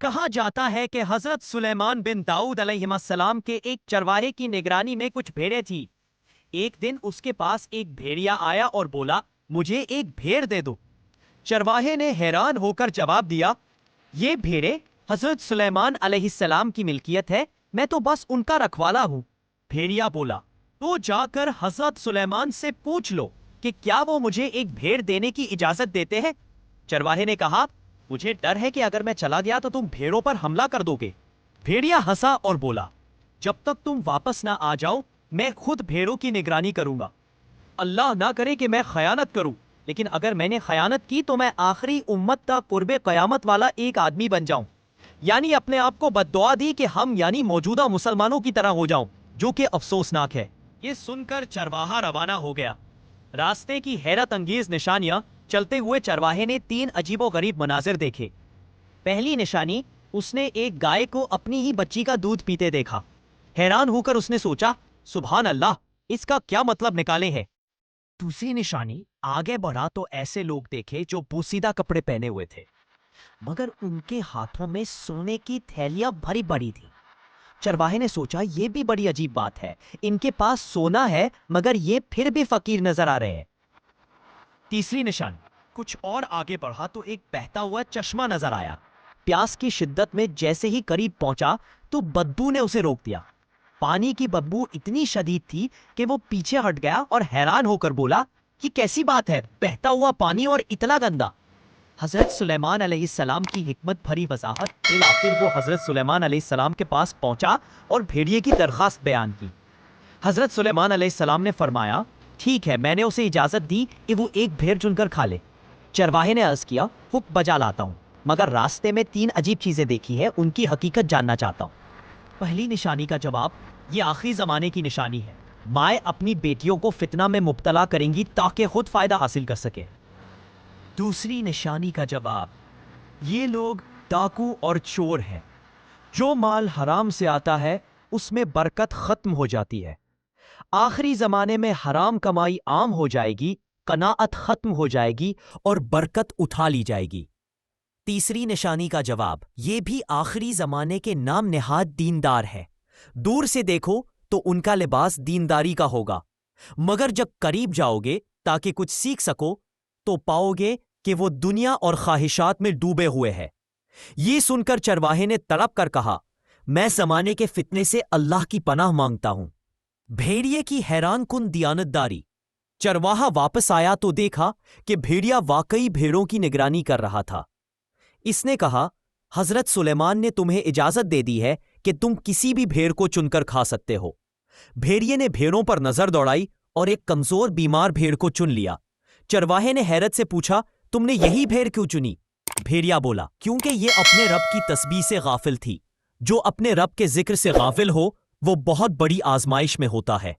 کہا جاتا ہے کہ حضرت سلیمان بن داؤد علیہ السلام کے ایک چرواہے کی نگرانی میں کچھ بھیڑیں تھی۔ ایک دن اس کے پاس ایک بھیڑیا آیا اور بولا، مجھے ایک بھیڑ دے دو۔ چرواہے نے حیران ہو کر جواب دیا، یہ بھیڑیں حضرت سلیمان علیہ السلام کی ملکیت ہے، میں تو بس ان کا رکھوالا ہوں۔ بھیڑیا بولا، تو جا کر حضرت سلیمان سے پوچھ لو کہ کیا وہ مجھے ایک بھیڑ دینے کی اجازت دیتے ہیں۔ چرواہے نے کہا، مجھے ڈر ہے کہ اگر میں چلا گیا تو تم بھیڑوں پر حملہ کر دو گے۔ بھیڑیا ہنسا اور بولا، جب تک تم واپس نہ آ جاؤ میں خود بھیڑوں کی نگرانی کروں گا۔ اللہ نہ کرے کہ میں خیانت کروں، لیکن اگر میں نے خیانت کی تو میں آخری امت تا قرب قیامت والا ایک آدمی بن جاؤں۔ یعنی اپنے آپ کو بد دعا دی کہ ہم یعنی موجودہ مسلمانوں کی طرح ہو جاؤں، جو کہ افسوسناک ہے۔ یہ سن کر چرواہا روانہ ہو گیا۔ راستے کی حیرت انگیز نشانیاں۔ چلتے ہوئے چرواہے نے 3 عجیب و غریب مناظر دیکھے۔ پہلی نشانی، اس نے ایک گائے کو اپنی ہی بچی کا دودھ پیتے دیکھا۔ حیران ہو کر اس نے سوچا، سبحان اللہ، اس کا کیا مطلب نکالے ہے۔ دوسری نشانی، آگے بڑھا تو ایسے لوگ دیکھے جو بوسیدہ کپڑے پہنے ہوئے تھے، مگر ان کے ہاتھوں میں سونے کی تھیلیاں بھری بڑی تھی۔ چرواہے نے سوچا، یہ بھی بڑی عجیب بات ہے، ان کے پاس سونا ہے مگر یہ پھر بھی فقیر نظر آ رہے ہیں۔ تیسری نشانی، کچھ اور آگے بڑھا تو ایک بہتا ہوا چشمہ نظر آیا۔ پیاس کی شدت میں جیسے ہی قریب پہنچا تو بدبو نے اسے روک دیا۔ پانی کی بدبو اتنی شدید تھی کہ وہ پیچھے ہٹ گیا اور حیران ہو کر بولا، یہ کیسی بات ہے، بہتا ہوا پانی اور اتنا گندا۔ حضرت سلیمان علیہ السلام کی حکمت بھری وضاحت۔ آخر وہ حضرت سلیمان علیہ السلام کے پاس پہنچا اور بھیڑیے کی درخواست بیان کی۔ حضرت سلیمان علیہ السلام نے فرمایا، ٹھیک ہے، میں نے اسے اجازت دی کہ وہ ایک بھیڑ چن کر کھا لے۔ چرواہے نے عرض کیا، حکم بجا لاتا ہوں، مگر راستے میں 3 عجیب چیزیں دیکھی ہیں، ان کی حقیقت جاننا چاہتا ہوں۔ پہلی نشانی کا جواب، یہ آخری زمانے کی نشانی ہے۔ مائیں اپنی بیٹیوں کو فتنہ میں مبتلا کریں گی تاکہ خود فائدہ حاصل کر سکے۔ دوسری نشانی کا جواب، یہ لوگ ڈاکو اور چور ہیں، جو مال حرام سے آتا ہے اس میں برکت ختم ہو جاتی ہے۔ آخری زمانے میں حرام کمائی عام ہو جائے گی، قناعت ختم ہو جائے گی اور برکت اٹھا لی جائے گی۔ تیسری نشانی کا جواب، یہ بھی آخری زمانے کے نام نہاد دیندار ہے۔ دور سے دیکھو تو ان کا لباس دینداری کا ہوگا، مگر جب قریب جاؤ گے تاکہ کچھ سیکھ سکو تو پاؤ گے کہ وہ دنیا اور خواہشات میں ڈوبے ہوئے ہے۔ یہ سن کر چرواہے نے تڑپ کر کہا، میں زمانے کے فتنے سے اللہ کی پناہ مانگتا ہوں۔ بھیڑیے کی حیران کن دیانتداری۔ چرواہا واپس آیا تو دیکھا کہ بھیڑیا واقعی بھیڑوں کی نگرانی کر رہا تھا۔ اس نے کہا، حضرت سلیمان نے تمہیں اجازت دے دی ہے کہ تم کسی بھی بھیڑ کو چن کر کھا سکتے ہو۔ بھیڑیے نے بھیڑوں پر نظر دوڑائی اور ایک کمزور بیمار بھیڑ کو چن لیا۔ چرواہے نے حیرت سے پوچھا، تم نے یہی بھیڑ کیوں چنی؟ بھیڑیا بولا، کیونکہ یہ اپنے رب کی تسبیح سے غافل تھی۔ جو اپنے رب کے ذکر سے غافل ہو وہ بہت بڑی آزمائش میں ہوتا ہے۔